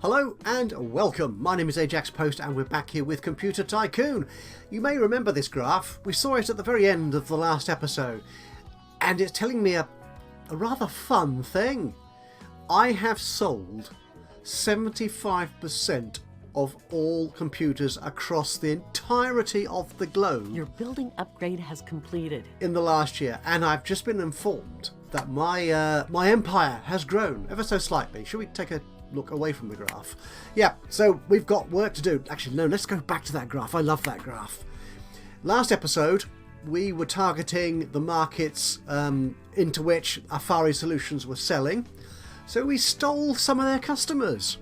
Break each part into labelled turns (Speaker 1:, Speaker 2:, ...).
Speaker 1: Hello and welcome. My name is Ajaxpost and we're back here with Computer Tycoon. You may remember this graph. We saw it at the very end of the last episode and it's telling me a rather fun thing. I have sold 75% of all computers across the entirety of the globe.
Speaker 2: Your building upgrade has completed.
Speaker 1: In the last year, and I've just been informed that my empire has grown ever so slightly. Should we take a look away from the graph? Yeah, so we've got work to do. Actually, no, let's go back to that graph. I love that graph. Last episode, we were targeting the markets into which Afari Solutions were selling. So we stole some of their customers.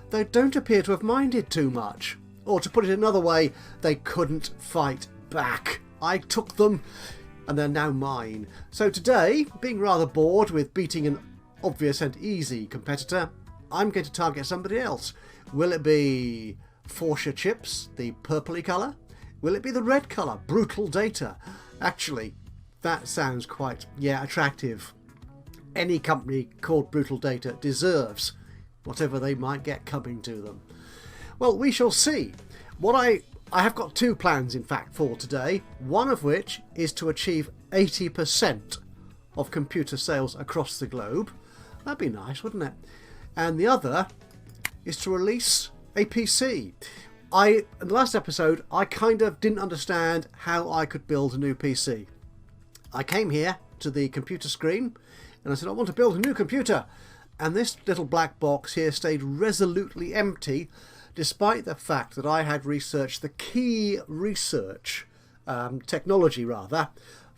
Speaker 1: They don't appear to have minded too much. Or to put it another way, they couldn't fight back. I took them and they're now mine. So today, being rather bored with beating an obvious and easy competitor, I'm going to target somebody else. Will it be Forsha Chips, the purpley colour? Will it be the red colour, Brutal Data? Actually, that sounds quite, attractive. Any company called Brutal Data deserves whatever they might get coming to them. Well, we shall see. What I have got two plans, in fact, for today. One of which is to achieve 80% of computer sales across the globe. That'd be nice, wouldn't it? And the other is to release a PC. In the last episode, I kind of didn't understand how I could build a new PC. I came here to the computer screen and I said, I want to build a new computer. And this little black box here stayed resolutely empty, despite the fact that I had researched the key research technology,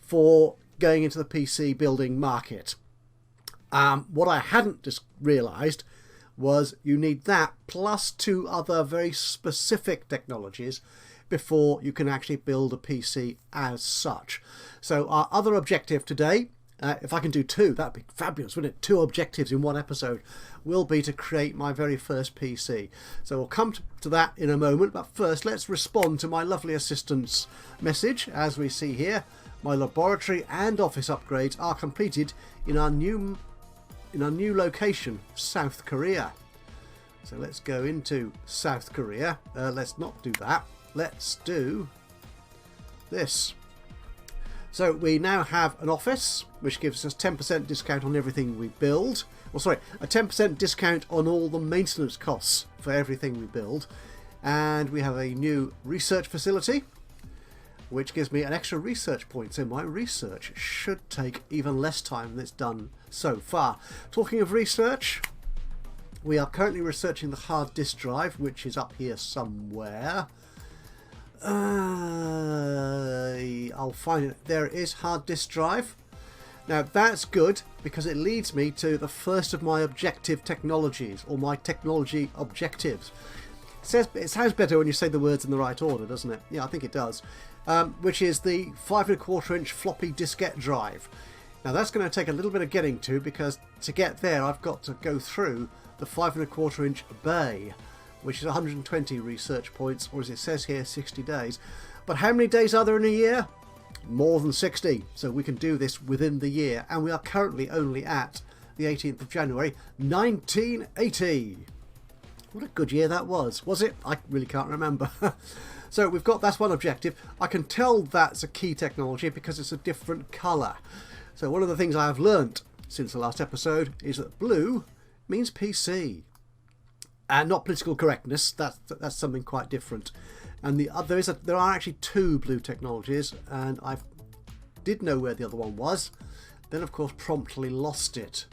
Speaker 1: for going into the PC building market. What I hadn't just realised was you need that plus two other very specific technologies before you can actually build a PC as such. So our other objective today, if I can do two, that'd be fabulous, wouldn't it? Two objectives in one episode, will be to create my very first PC. So we'll come to that in a moment, but first let's respond to my lovely assistant's message. As we see here, my laboratory and office upgrades are completed in our new location, South Korea. So let's go into South Korea. Let's not do that. Let's do this. So we now have an office which gives us 10% discount on everything we build. Well, sorry, a 10% discount on all the maintenance costs for everything we build. And we have a new research facility which gives me an extra research point, so my research should take even less time than it's done so far. Talking of research, we are currently researching the hard disk drive, which is up here somewhere. I'll find it. There it is, hard disk drive. Now that's good because it leads me to the first of my objective technologies, or my technology objectives. It sounds better when you say the words in the right order, doesn't it? Yeah, I think it does. Which is the 5¼ inch floppy diskette drive. Now that's going to take a little bit of getting to, because to get there I've got to go through the 5¼ inch bay, which is 120 research points, or as it says here, 60 days. But how many days are there in a year? More than 60. So we can do this within the year, and we are currently only at the 18th of January 1980. What a good year that was it? I really can't remember. So that's one objective. I can tell that's a key technology because it's a different colour. So one of the things I have learnt since the last episode is that blue means PC. And not political correctness, that's something quite different. And there are actually two blue technologies, and I did know where the other one was, then of course promptly lost it.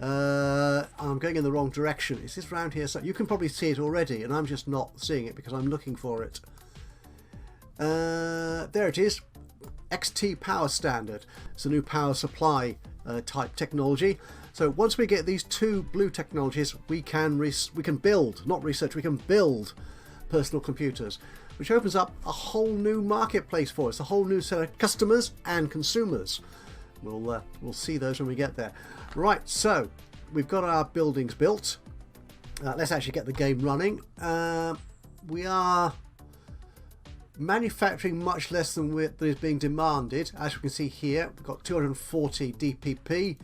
Speaker 1: I'm going in the wrong direction. Is this round here? So you can probably see it already, and I'm just not seeing it because I'm looking for it. There it is. XT Power Standard. It's a new power supply type technology. So once we get these two blue technologies, we can build, not research, we can build personal computers, which opens up a whole new marketplace for us, a whole new set of customers and consumers. We'll see those when we get there. Right, so we've got our buildings built. Let's actually get the game running. We are manufacturing much less than is being demanded. As we can see here, we've got 240 DPP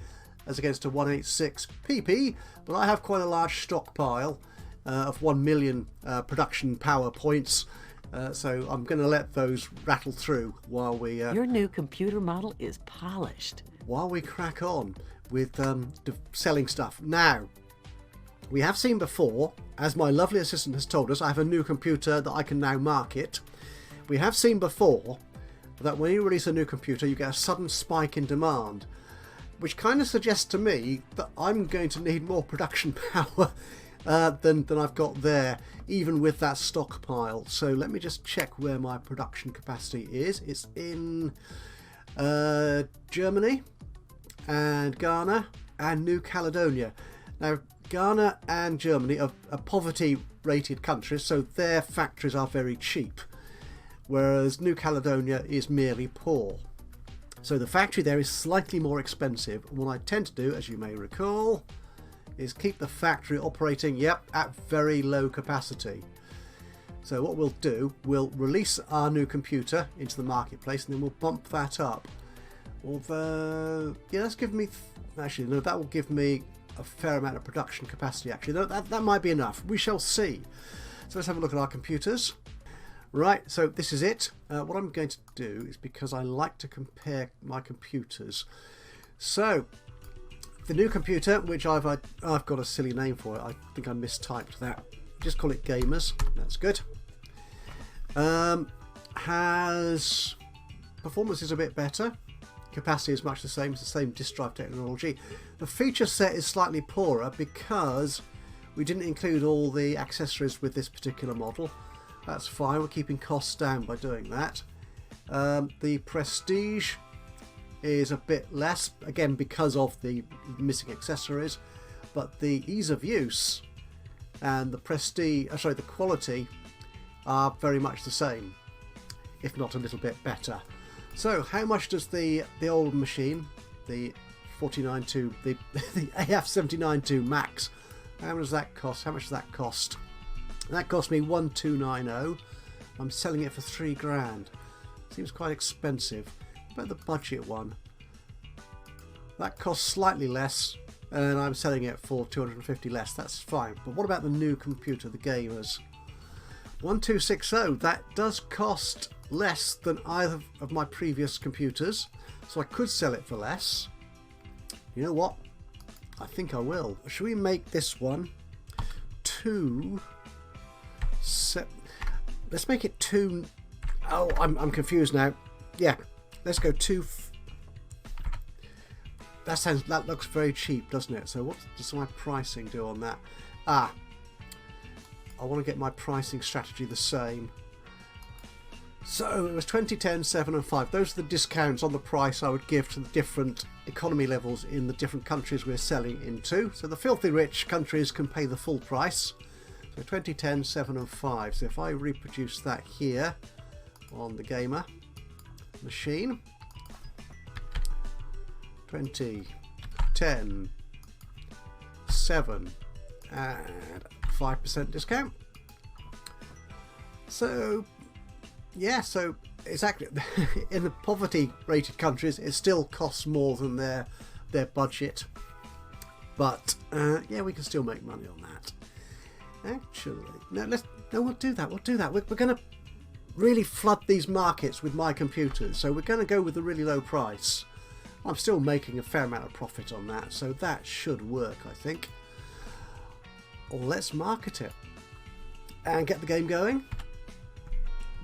Speaker 1: as against a 186 PP, but I have quite a large stockpile of 1 million production power points, so I'm going to let those rattle through while we
Speaker 2: Your new computer model is polished.
Speaker 1: while we crack on with selling stuff. Now, we have seen before, as my lovely assistant has told us, I have a new computer that I can now market. We have seen before that when you release a new computer, you get a sudden spike in demand, which kind of suggests to me that I'm going to need more production power than I've got there, even with that stockpile. So let me just check where my production capacity is. It's in Germany and Ghana and New Caledonia. Now, Ghana and Germany are poverty-rated countries, so their factories are very cheap, whereas New Caledonia is merely poor. So the factory there is slightly more expensive. And what I tend to do, as you may recall, is keep the factory operating, at very low capacity. So what we'll do, we'll release our new computer into the marketplace, and then we'll bump that up. Although, that's given me... Actually, no, that will give me a fair amount of production capacity, actually. That might be enough. We shall see. So let's have a look at our computers. Right, so this is it. What I'm going to do is, because I like to compare my computers. So, the new computer, which I've got a silly name for it. I think I mistyped that. Just call it Gamers. That's good. Has... Performance is a bit better. Capacity is much the same. It's the same disk drive technology. The feature set is slightly poorer because we didn't include all the accessories with this particular model. That's fine. We're keeping costs down by doing that. The prestige is a bit less, again because of the missing accessories, but the ease of use and the prestige, the quality are very much the same, if not a little bit better. So, how much does the old machine, the 49.2, the AF79.2 Max, how much does that cost? How much does that cost? That cost me 1290. I'm selling it for £3,000. Seems quite expensive. What about the budget one? That costs slightly less, and I'm selling it for 250 less. That's fine. But what about the new computer, the Gamers? 1260. That does cost less than either of my previous computers, so I could sell it for less. You know what? I think I will. Should we make this one let's make it 2. Oh, I'm confused now. Yeah, let's go 2. That looks very cheap, doesn't it? So what does my pricing do on that? I want to get my pricing strategy the same. So it was 20, 10, 7 and 5. Those are the discounts on the price I would give to the different economy levels in the different countries we're selling into. So the filthy rich countries can pay the full price. So 20, 10, 7 and 5. So if I reproduce that here on the Gamer machine. 20, 10, 7 and 5% discount. So yeah, so exactly in the poverty rated countries it still costs more than their budget, but yeah, we can still make money on that. Actually, we'll do that. We're going to really flood these markets with my computers, so we're going to go with a really low price. I'm still making a fair amount of profit on that, so that should work, I think. Let's market it and get the game going.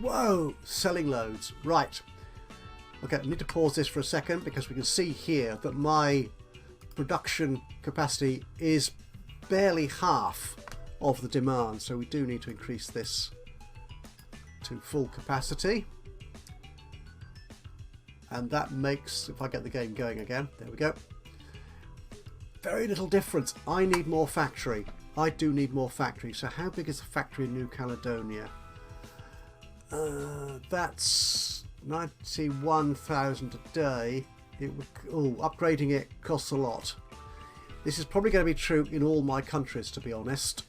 Speaker 1: Whoa, selling loads. Right. Okay, I need to pause this for a second because we can see here that my production capacity is barely half of the demand, so we do need to increase this to full capacity. And that makes, if I get the game going again, there we go. Very little difference. I need more factory. I do need more factory. So how big is the factory in New Caledonia? That's 91,000 a day. It would, upgrading it costs a lot. This is probably going to be true in all my countries, to be honest.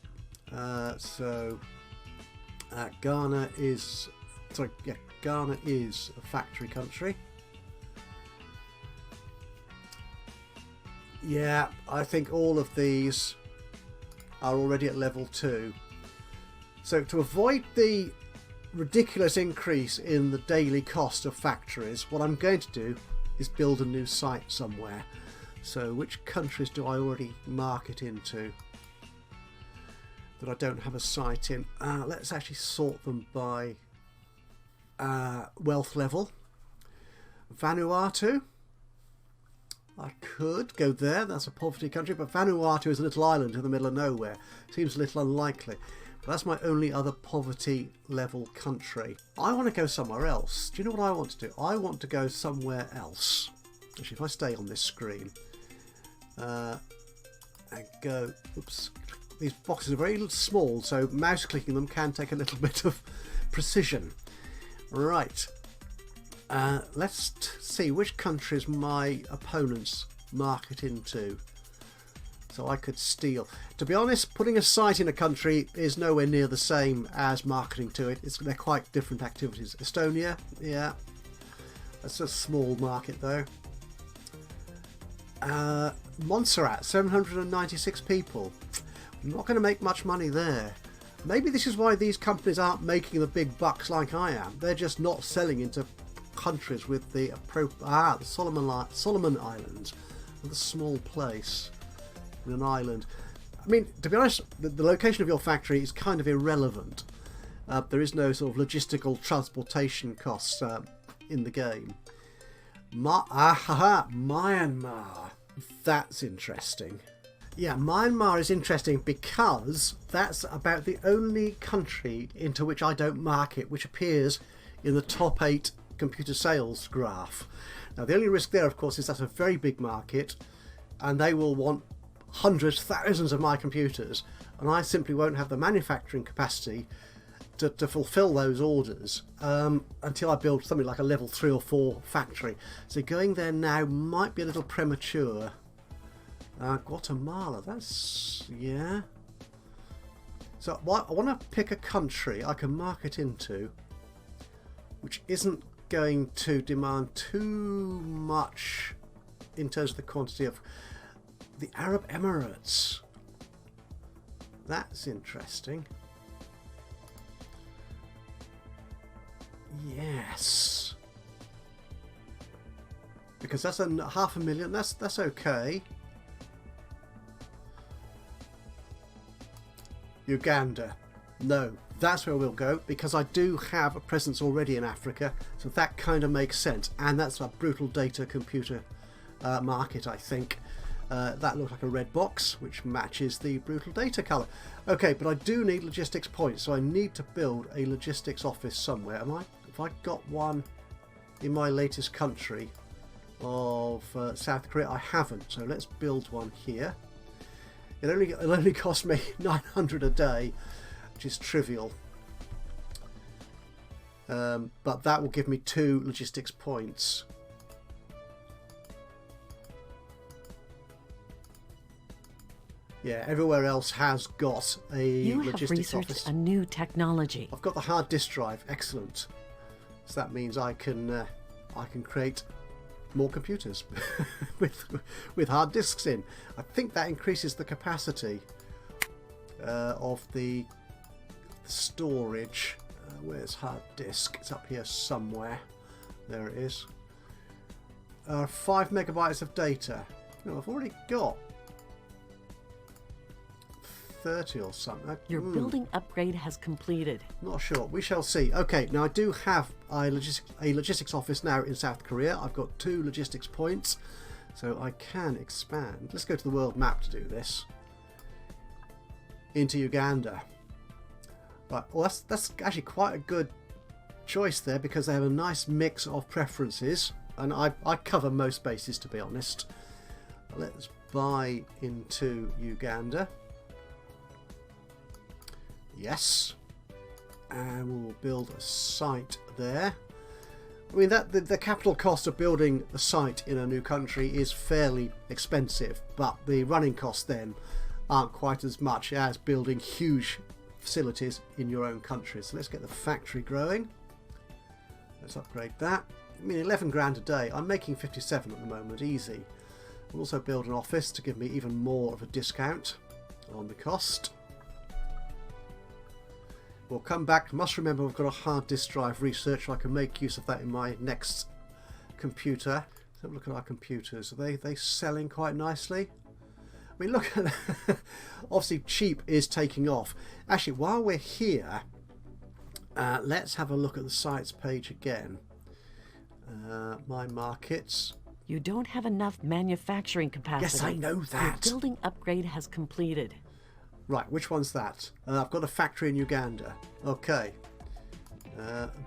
Speaker 1: Ghana is a factory country. Yeah, I think all of these are already at level 2. So to avoid the ridiculous increase in the daily cost of factories, what I'm going to do is build a new site somewhere. So which countries do I already market into that I don't have a site in? Let's actually sort them by wealth level. Vanuatu. I could go there, that's a poverty country, but Vanuatu is a little island in the middle of nowhere. Seems a little unlikely. But that's my only other poverty level country. I want to go somewhere else. Do you know what I want to do? I want to go somewhere else. Actually, if I stay on this screen and go, oops, these boxes are very small, so mouse clicking them can take a little bit of precision. Right. Let's see which countries my opponents market into. So I could steal. To be honest, putting a site in a country is nowhere near the same as marketing to it. They're quite different activities. Estonia, yeah. That's a small market though. Montserrat, 796 people. I'm not going to make much money there. Maybe this is why these companies aren't making the big bucks like I am. They're just not selling into countries with the the Solomon Islands, with a small place in an island. I mean, to be honest, the location of your factory is kind of irrelevant. There is no sort of logistical transportation costs in the game. Myanmar. That's interesting. Yeah, Myanmar is interesting because that's about the only country into which I don't market, which appears in the top 8 computer sales graph. Now the only risk there, of course, is that's a very big market and they will want hundreds, thousands of my computers, and I simply won't have the manufacturing capacity to fulfill those orders until I build something like a level 3 or 4 factory. So going there now might be a little premature. Guatemala, that's, yeah. So I want to pick a country I can market into which isn't going to demand too much in terms of the quantity of the Arab Emirates. That's interesting. Yes, because that's a 500,000. That's okay. Uganda, no, that's where we'll go because I do have a presence already in Africa, so that kind of makes sense. And that's a brutal data computer market, I think. That looks like a red box, which matches the brutal data colour. Okay, but I do need logistics points, so I need to build a logistics office somewhere. Have I got one in my latest country of South Korea? I haven't, so let's build one here. It'll only cost me 900 a day, which is trivial. But that will give me 2 logistics points. Yeah, everywhere else has got a logistics office. You have researched
Speaker 2: a new technology.
Speaker 1: I've got the hard disk drive. Excellent. So that means I can create more computers with hard disks in. I think that increases the capacity of the storage. Where's hard disk? It's up here somewhere. There it is. 5 megabytes of data. No, I've already got 30 or something.
Speaker 2: Your building upgrade has completed.
Speaker 1: Not sure. We shall see. Okay, now I do have a logistics office now in South Korea. I've got 2 logistics points, so I can expand. Let's go to the world map to do this. Into Uganda. Right, well that's actually quite a good choice there because they have a nice mix of preferences, and I cover most bases, to be honest. Let's buy into Uganda. Yes, and we'll build a site there. I mean, the capital cost of building a site in a new country is fairly expensive, but the running costs then aren't quite as much as building huge facilities in your own country. So let's get the factory growing. Let's upgrade that. I mean, 11 grand a day. I'm making 57 at the moment, easy. We'll also build an office to give me even more of a discount on the cost. We'll come back. Must remember we've got a hard disk drive research, so I can make use of that in my next computer. Let's have a look at our computers. Are they selling quite nicely? I mean, look at obviously cheap is taking off. Actually, while we're here, let's have a look at the sites page again. My markets.
Speaker 2: You don't have enough manufacturing capacity.
Speaker 1: Yes, I know that.
Speaker 2: Your building upgrade has completed.
Speaker 1: Right, which one's that? I've got a factory in Uganda. Okay.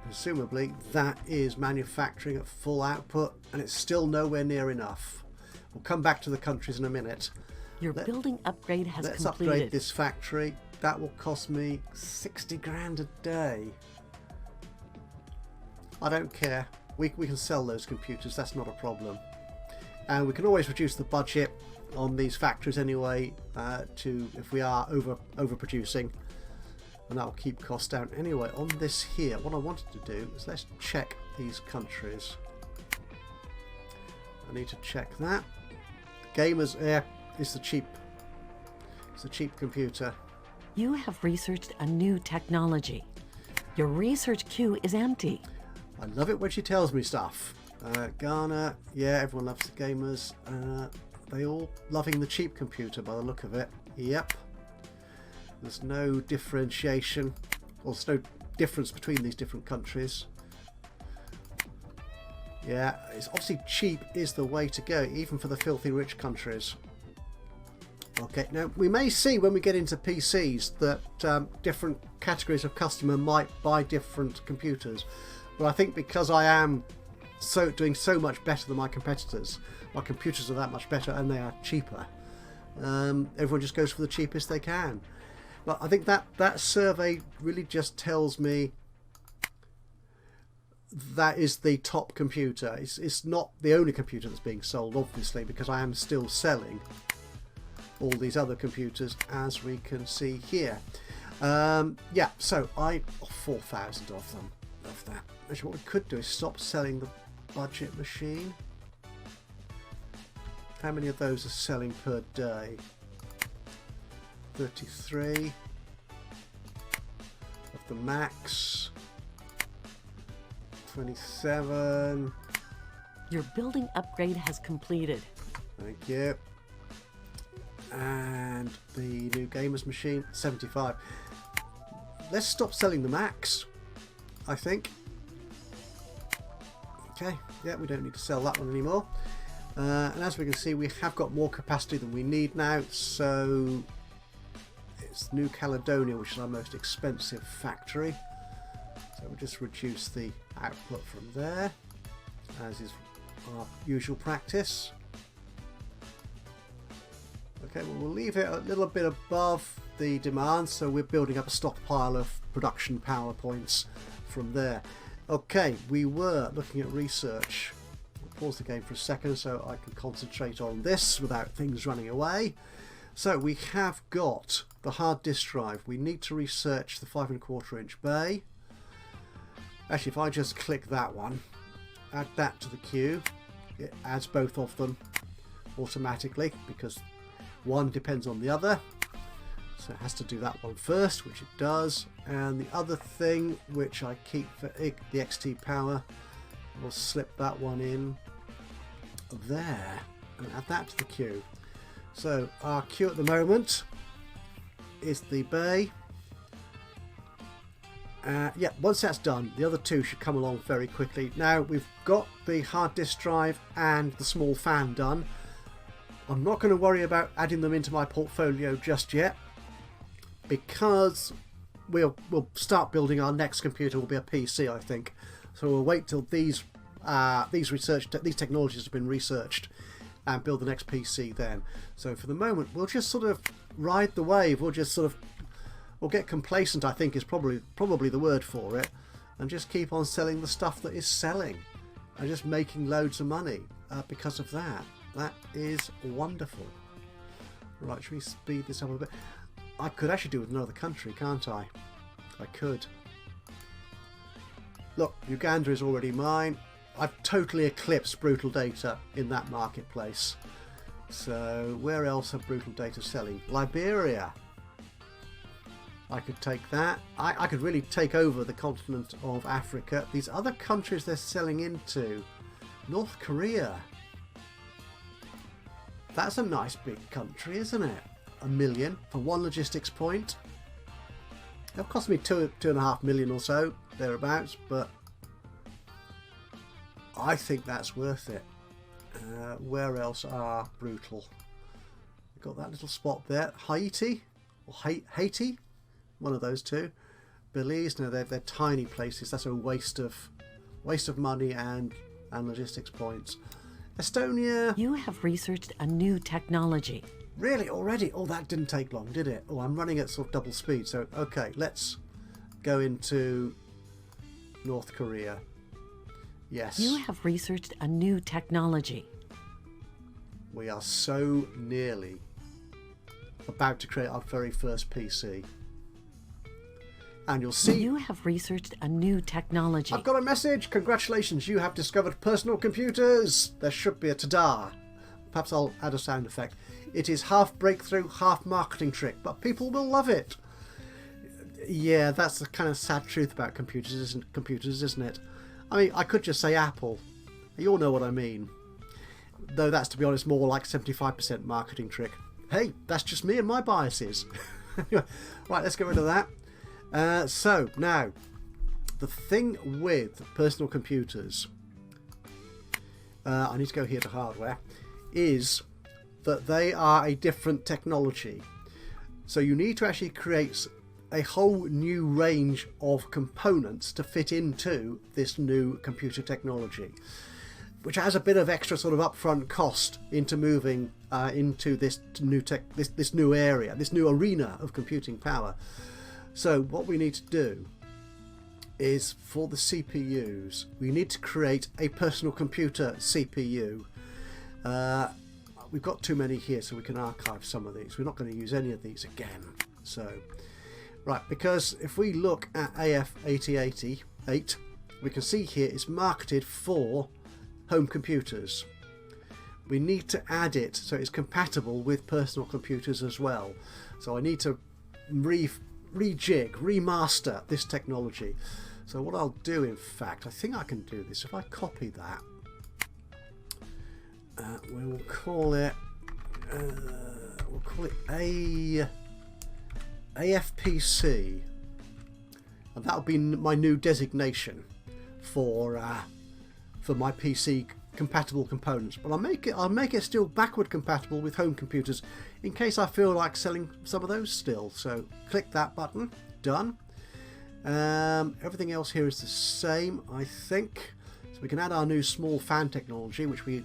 Speaker 1: Presumably that is manufacturing at full output, and it's still nowhere near enough. We'll come back to the countries in a minute.
Speaker 2: Your building upgrade has
Speaker 1: Let's
Speaker 2: completed.
Speaker 1: upgrade this factory. That will cost me 60 grand a day. I don't care. We can sell those computers. That's not a problem. And we can always reduce the budget on these factories anyway, to if we are overproducing, and that will keep costs down. Anyway, on this here, what I wanted to do is let's check these countries. I need to check that. Gamers Air is the cheap. It's a cheap computer.
Speaker 2: You have researched a new technology. Your research queue is empty.
Speaker 1: I love it when she tells me stuff. Ghana, yeah, everyone loves the gamers. They all loving the cheap computer by the look of it. Yep. There's no differentiation, or there's no difference between these different countries. Yeah, it's obviously cheap is the way to go, even for the filthy rich countries. Okay, now we may see when we get into PCs that different categories of customer might buy different computers. But I think because I am doing so much better than my competitors, my computers are that much better and they are cheaper. Everyone just goes for the cheapest they can. But I think that survey really just tells me that is the top computer. It's not the only computer that's being sold, obviously, because I am still selling all these other computers, as we can see here. Yeah, so 4,000 of them. Love that. Actually, what we could do is stop selling the budget machine. How many of those are selling per day? 33 of the max. 27.
Speaker 2: Your building upgrade has completed.
Speaker 1: Thank you. And the new gamers machine, 75. Let's stop selling the max, I think. Okay, yeah, we don't need to sell that one anymore. And as we can see, we have got more capacity than we need now, so it's New Caledonia, which is our most expensive factory. So we'll just reduce the output from there, as is our usual practice. Okay, well, we'll leave it a little bit above the demand, so we're building up a stockpile of production power points from there. Okay, we were looking at research. I'll pause the game for a second so I can concentrate on this without things running away. So we have got the hard disk drive. We need to research the 5¼ inch bay. Actually, if I just click that one, add that to the queue, it adds both of them automatically because one depends on the other. So it has to do that one first, which it does. And the other thing, which I keep for the XT power, we'll slip that one in there and add that to the queue. So our queue at the moment is the bay. Yeah, once that's done, the other two should come along very quickly. Now we've got the hard disk drive and the small fan done. I'm not going to worry about adding them into my portfolio just yet, because we'll start building our next computer. Will be a PC, I think. So we'll wait till these technologies have been researched and build the next PC then. So for the moment, we'll just sort of ride the wave. We'll get complacent, I think is probably the word for it, and just keep on selling the stuff that is selling and just making loads of money because of that. That is wonderful. Right, should we speed this up a bit? I could actually do with another country, can't I? I could. Look, Uganda is already mine. I've totally eclipsed Brutal Data in that marketplace. So where else are Brutal Data selling? Liberia. I could take that. I could really take over the continent of Africa. These other countries they're selling into. North Korea. That's a nice big country, isn't it? 1 million for one logistics point. It'll cost me 2.5 million or so, thereabouts, but I think that's worth it. Where else are Brutal? We've got that little spot there. Haiti? Or Haiti? One of those two. Belize? No, they're tiny places. That's a waste of money and logistics points. Estonia.
Speaker 2: You have researched a new technology.
Speaker 1: Really? Already? Oh, that didn't take long, did it? Oh, I'm running at sort of double speed. So, okay, let's go into North Korea. Yes.
Speaker 2: You have researched a new technology.
Speaker 1: We are so nearly about to create our very first PC. And you'll see...
Speaker 2: You have researched a new technology.
Speaker 1: I've got a message. Congratulations, you have discovered personal computers. There should be a ta-da. Perhaps I'll add a sound effect. It is half breakthrough, half marketing trick, but people will love it. Yeah, that's the kind of sad truth about computers, isn't it? I mean, I could just say Apple. You all know what I mean. Though that's, to be honest, more like 75% marketing trick. Hey, that's just me and my biases. Right, let's get rid of that. So, now, the thing with personal computers, I need to go here to hardware, is that they are a different technology. So you need to actually create a whole new range of components to fit into this new computer technology, which has a bit of extra sort of upfront cost into moving into this new area, this new arena of computing power. So what we need to do is, for the CPUs, we need to create a personal computer CPU. We've got too many here, so we can archive some of these. We're not going to use any of these again. So, right, because if we look at AF8088, we can see here it's marketed for home computers. We need to add it so it's compatible with personal computers as well. So I need to remaster this technology. So what I'll do, in fact, I think I can do this. If I copy that, we'll call it AFPC, and that'll be my new designation for my PC compatible components. But I'll make it still backward compatible with home computers in case I feel like selling some of those still. So click that button. Done. Everything else here is the same, I think. So we can add our new small fan technology, which we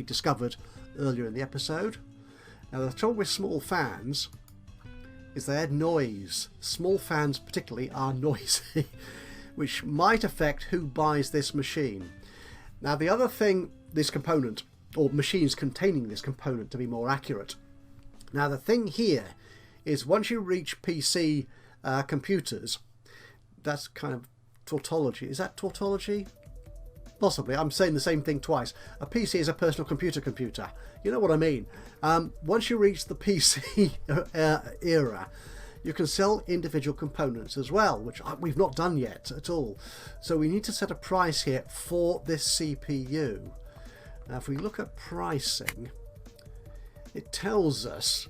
Speaker 1: discovered earlier in the episode. Now the trouble with small fans is they add noise. Small fans particularly are noisy, which might affect who buys this machine. Now the other thing, this component, or machines containing this component to be more accurate. Now the thing here is, once you reach PC computers, that's kind of tautology. Is that tautology? Possibly. I'm saying the same thing twice. A PC is a personal computer. You know what I mean. Once you reach the PC era, you can sell individual components as well, which we've not done yet at all. So we need to set a price here for this CPU. Now if we look at pricing, it tells us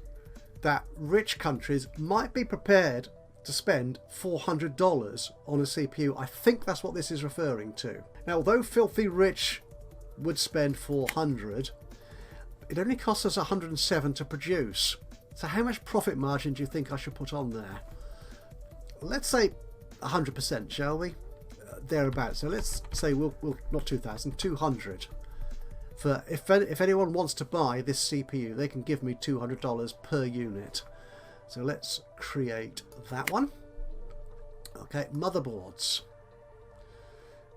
Speaker 1: that rich countries might be prepared to spend $400 on a CPU. I think that's what this is referring to. Now, although filthy rich would spend $400, it only costs us $107 to produce. So how much profit margin do you think I should put on there? Let's say 100%, shall we? Thereabouts. So let's say we'll not 2,000, 200. For if anyone wants to buy this CPU, they can give me $200 per unit. So let's create that one. Okay, motherboards.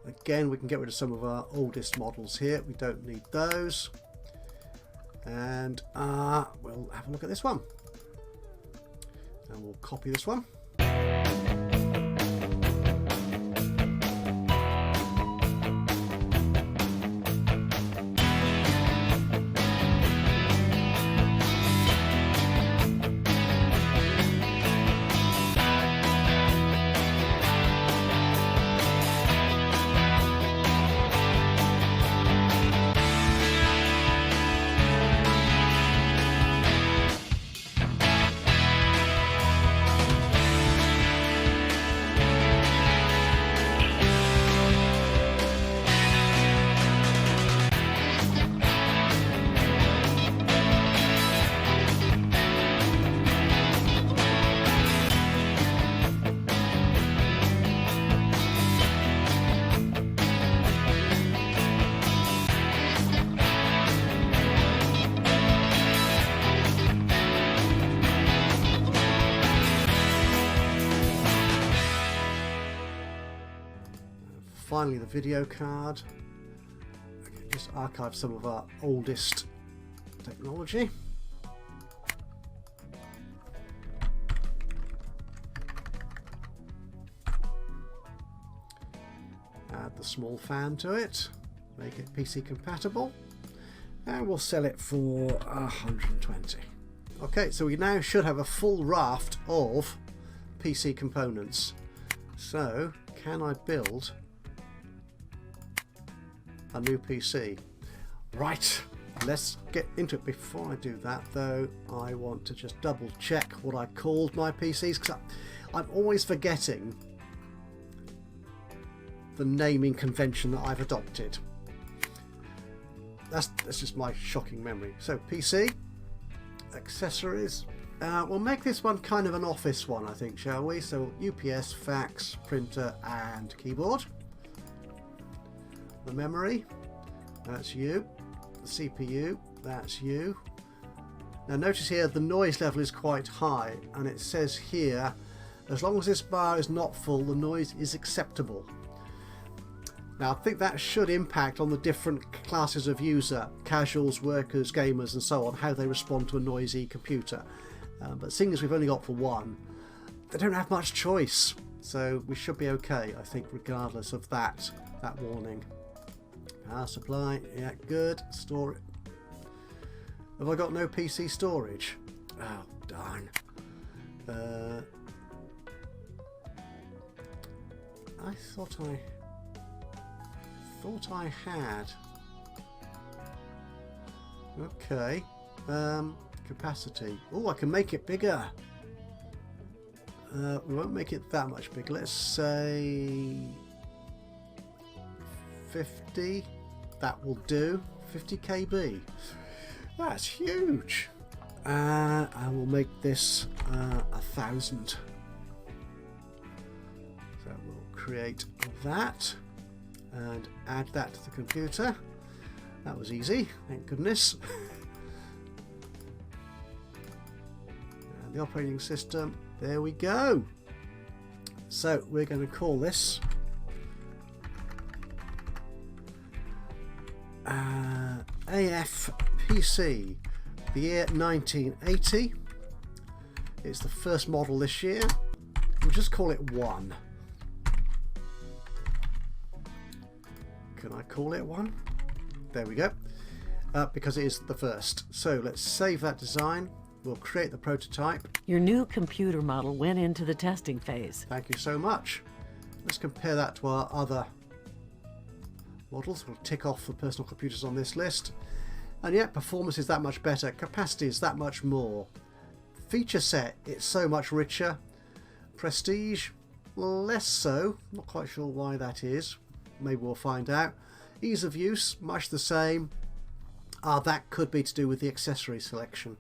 Speaker 1: Again, we can get rid of some of our oldest models here. We don't need those. And we'll have a look at this one. And we'll copy this one. finally the video card. Okay, just archive some of our oldest technology. Add the small fan to it, make it PC compatible, and we'll sell it for 120. Okay, so we now should have a full raft of PC components. So, can I build a new PC? Right, let's get into it. Before I do that though, I want to just double check what I called my PCs, because I'm always forgetting the naming convention that I've adopted. That's just my shocking memory. So PC, accessories, we'll make this one kind of an office one, I think, shall we? So UPS, fax, printer and keyboard. The memory, that's you. The CPU, that's you. Now notice here the noise level is quite high, and it says here as long as this bar is not full, the noise is acceptable. Now I think that should impact on the different classes of user, casuals, workers, gamers and so on, how they respond to a noisy computer. But seeing as we've only got for one, they don't have much choice, so we should be okay, I think, regardless of that warning. Power supply, yeah, good. Store it. Have I got no PC storage? Oh, darn. I thought I had. Okay. Capacity. Oh, I can make it bigger. We won't make it that much bigger. Let's say 50. That will do. 50 KB. That's huge. I will make this 1,000. So we'll create that and add that to the computer. That was easy, thank goodness. And the operating system, there we go. So we're going to call this AFPC, the year 1980. It's the first model this year. We'll just call it 1. Can I call it 1? There we go. Because it is the first. So let's save that design. We'll create the prototype.
Speaker 2: Your new computer model went into the testing phase.
Speaker 1: Thank you so much. Let's compare that to our other models. We'll tick off the personal computers on this list. And yet performance is that much better. Capacity is that much more. Feature set, it's so much richer. Prestige, less so. Not quite sure why that is. Maybe we'll find out. Ease of use, much the same. That could be to do with the accessory selection.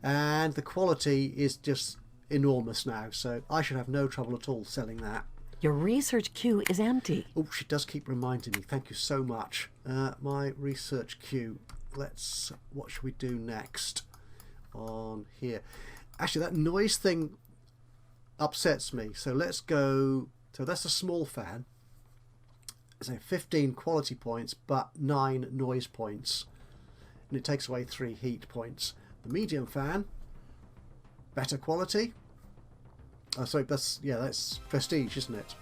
Speaker 1: And the quality is just enormous now, so I should have no trouble at all selling that.
Speaker 2: Your research queue is empty.
Speaker 1: Oh, she does keep reminding me. Thank you so much. My research queue. What should we do next on here? Actually, that noise thing upsets me. So let's go. So that's a small fan. So 15 quality points, but 9 noise points. And it takes away 3 heat points. The medium fan, better quality. Oh, sorry, that's prestige, isn't it?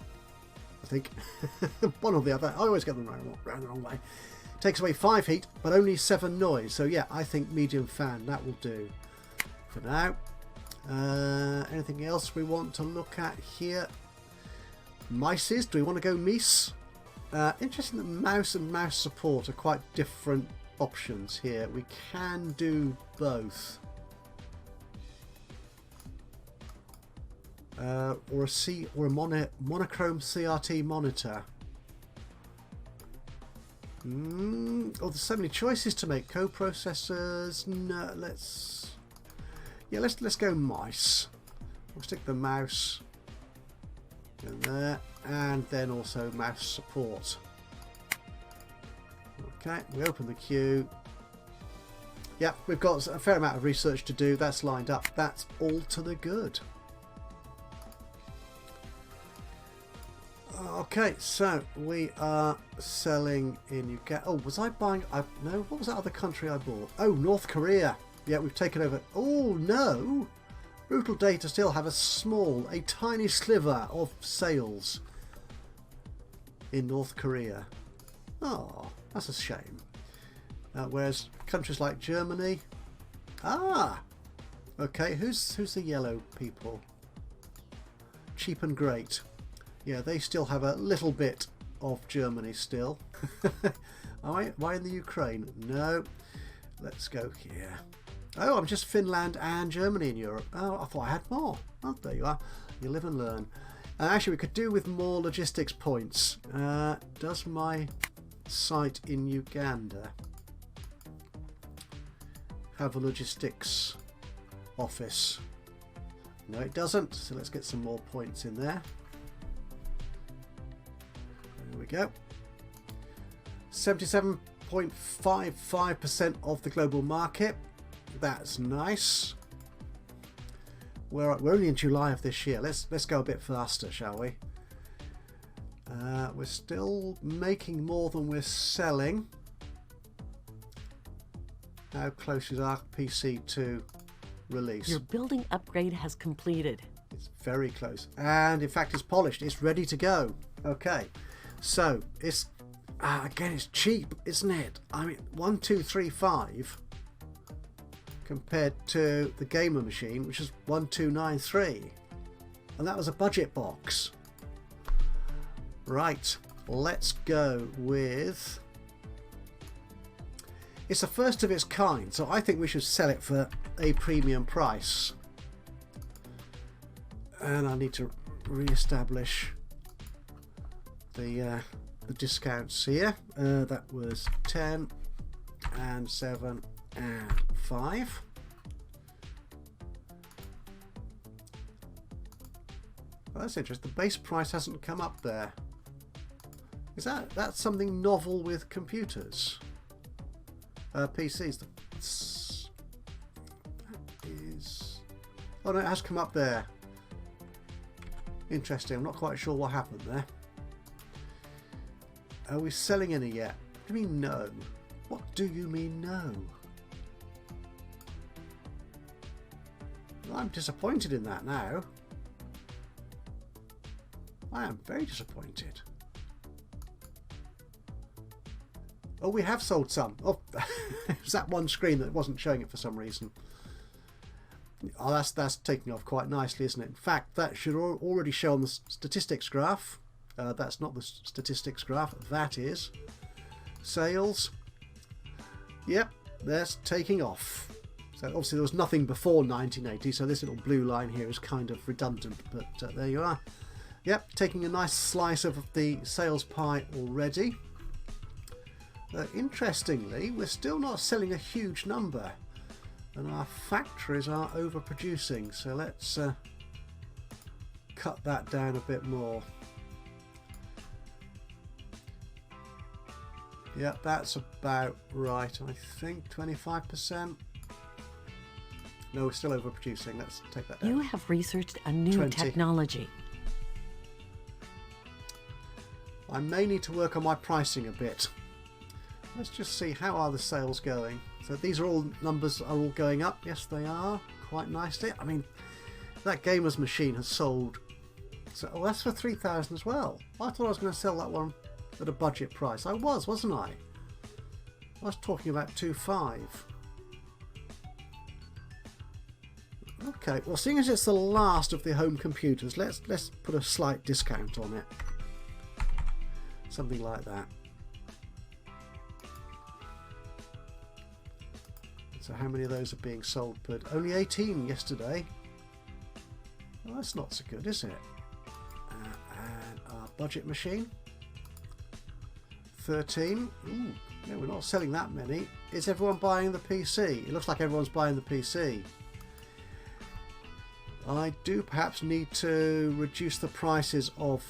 Speaker 1: I think. One or the other. I always get them round the wrong way. Takes away 5 heat, but only 7 noise. So yeah, I think medium fan, that will do for now. Anything else we want to look at here? Mices, do we want to go mice? Interesting that mouse and mouse support are quite different options here. We can do both. Or a monochrome CRT monitor. Oh, there's so many choices to make. Co-processors. No, let's go mice. We'll stick the mouse in there, and then also mouse support. Okay, we open the queue. Yeah, we've got a fair amount of research to do. That's lined up. That's all to the good. Okay, so we are selling in Uganda. Oh, was I buying? No, what was that other country I bought? Oh, North Korea. Yeah, we've taken over. Oh, no. Brutal Data still have a tiny sliver of sales in North Korea. Oh, that's a shame. Whereas countries like Germany... Ah! Okay, who's the yellow people? Cheap and Great. Yeah, they still have a little bit of Germany still. Am I in the Ukraine? No. Let's go here. Oh, I'm just Finland and Germany in Europe. Oh, I thought I had more. Oh, there you are. You live and learn. Actually, we could do with more logistics points. Does my site in Uganda have a logistics office? No, it doesn't. So let's get some more points in there. There we go. 77.55% of the global market. That's nice. We're only in July of this year. Let's go a bit faster, shall we? We're still making more than we're selling. How close is our PC to release?
Speaker 2: Your building upgrade has completed.
Speaker 1: It's very close, and in fact it's polished. It's ready to go. Okay, so it's again, it's cheap, isn't it? I mean, 1235 compared to the gamer machine, which is 1293, and that was a budget box. Right, let's go with... It's the first of its kind, so I think we should sell it for a premium price. And I need to re-establish the discounts here. That was 10 and 7 and 5. Well, that's interesting. The base price hasn't come up there. Is that's something novel with computers? PCs. That is... Oh no, it has come up there. Interesting. I'm not quite sure what happened there. Are we selling any yet? What do you mean no? What do you mean no? I'm disappointed in that now. I am very disappointed. Oh, we have sold some. Oh, it was that one screen that wasn't showing it for some reason. Oh, that's taking off quite nicely, isn't it? In fact, that should already show on the statistics graph. That's not the statistics graph. That is sales. Yep, that's taking off. So obviously there was nothing before 1980, so this little blue line here is kind of redundant, but there you are. Yep, taking a nice slice of the sales pie already. Interestingly, we're still not selling a huge number, and our factories are overproducing, so let's cut that down a bit more. Yep, that's about right, I think. 25%. No, we're still overproducing. Let's take that down.
Speaker 2: You have researched a new
Speaker 1: 20.
Speaker 2: technology.
Speaker 1: I may need to work on my pricing a bit. Let's just see, how are the sales going? So these are all numbers are all going up. Yes, they are quite nicely. I mean, that gamer's machine has sold. So that's for 3,000 as well. I thought I was going to sell that one at a budget price. I wasn't I? I was talking about 2.5. Okay, well, seeing as it's the last of the home computers, let's put a slight discount on it. Something like that. So how many of those are being sold per... Only 18 yesterday. Well, that's not so good, is it? And our budget machine. 13. Ooh, yeah, we're not selling that many. Is everyone buying the PC? It looks like everyone's buying the PC. I do perhaps need to reduce the prices of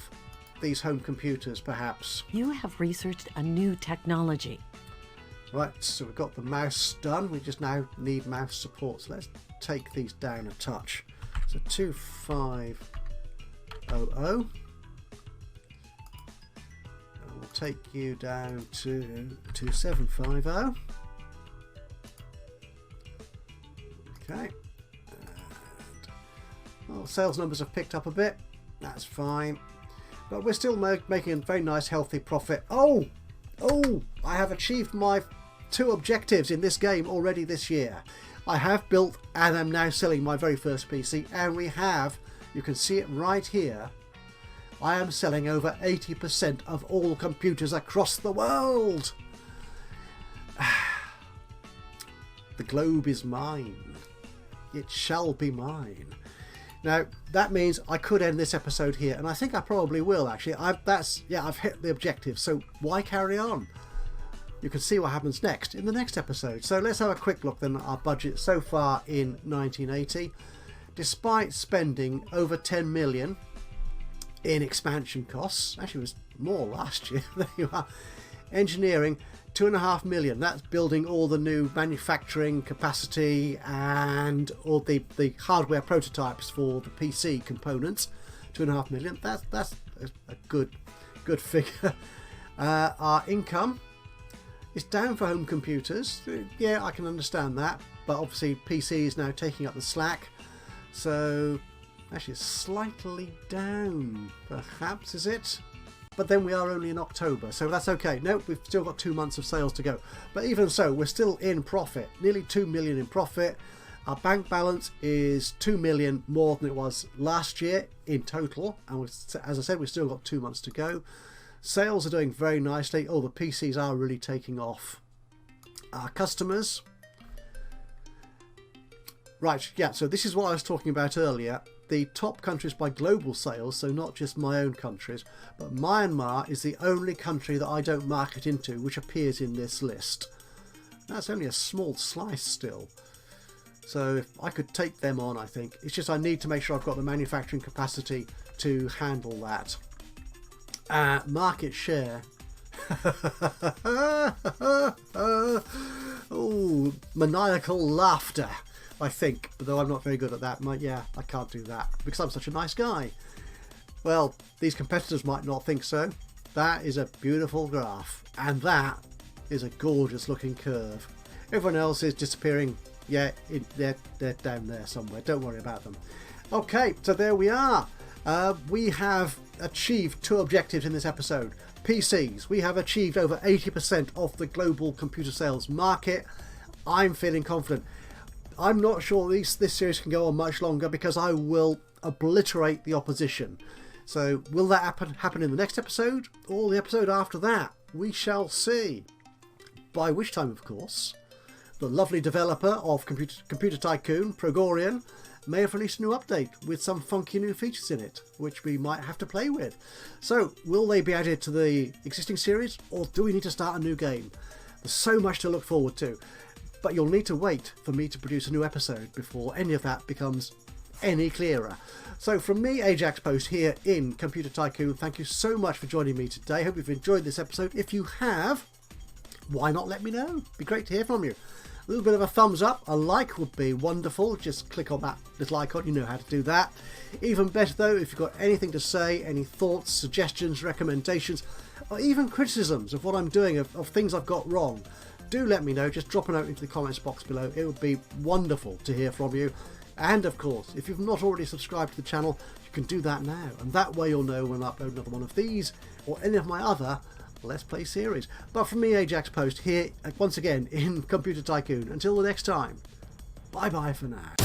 Speaker 1: these home computers, perhaps.
Speaker 2: You have researched a new technology.
Speaker 1: Right, so we've got the mouse done. We just now need mouse support. So let's take these down a touch. So 2500. take you down to 2750. Okay. Well, sales numbers have picked up a bit. That's fine. But we're still making a very nice healthy profit. Oh! I have achieved my 2 objectives in this game already this year. I have built and am now selling my very first PC, and we have, you can see it right here, I am selling over 80% of all computers across the world. The globe is mine. It shall be mine. Now that means I could end this episode here, and I think I probably will actually. I've hit the objective, so why carry on? You can see what happens next in the next episode. So let's have a quick look then at our budget so far in 1980. Despite spending over 10 million in expansion costs, actually it was more last year. There you are. Engineering, 2.5 million. That's building all the new manufacturing capacity and all the hardware prototypes for the PC components. 2.5 million. That's a good figure. Our income is down for home computers. Yeah, I can understand that, but obviously PC is now taking up the slack. So actually it's slightly down, perhaps, is it? But then we are only in October, so that's okay. Nope, we've still got 2 months of sales to go. But even so, we're still in profit, nearly 2 million in profit. Our bank balance is 2 million more than it was last year in total. And as I said, we've still got 2 months to go. Sales are doing very nicely. Oh, the PCs are really taking off. Our customers. Right, yeah, so this is what I was talking about earlier. The top countries by global sales, so not just my own countries, but Myanmar is the only country that I don't market into which appears in this list. That's only a small slice still. So if I could take them on, I think. It's just I need to make sure I've got the manufacturing capacity to handle that. Market share. Oh, maniacal laughter, I think, though I'm not very good at that. Yeah, I can't do that because I'm such a nice guy. Well, these competitors might not think so. That is a beautiful graph, and that is a gorgeous looking curve. Everyone else is disappearing. Yeah, they're down there somewhere. Don't worry about them. Okay, so there we are. We have achieved 2 objectives in this episode. PCs, we have achieved over 80% of the global computer sales market. I'm feeling confident. I'm not sure this series can go on much longer because I will obliterate the opposition. So will that happen in the next episode or the episode after that? We shall see. By which time, of course, the lovely developer of Computer Tycoon, Progorian, may have released a new update with some funky new features in it, which we might have to play with. So will they be added to the existing series, or do we need to start a new game? There's so much to look forward to. But you'll need to wait for me to produce a new episode before any of that becomes any clearer. So from me, Ajaxpost, here in Computer Tycoon, thank you so much for joining me today. Hope you've enjoyed this episode. If you have, why not let me know? It'd be great to hear from you. A little bit of a thumbs up, a like would be wonderful. Just click on that little icon, you know how to do that. Even better though, if you've got anything to say, any thoughts, suggestions, recommendations, or even criticisms of what I'm doing, of things I've got wrong, do let me know. Just drop a note into the comments box below. It would be wonderful to hear from you. And of course, if you've not already subscribed to the channel, you can do that now. And that way you'll know when I upload another one of these or any of my other Let's Play series. But from me, Ajaxpost, here once again in Computer Tycoon. Until the next time, bye bye for now.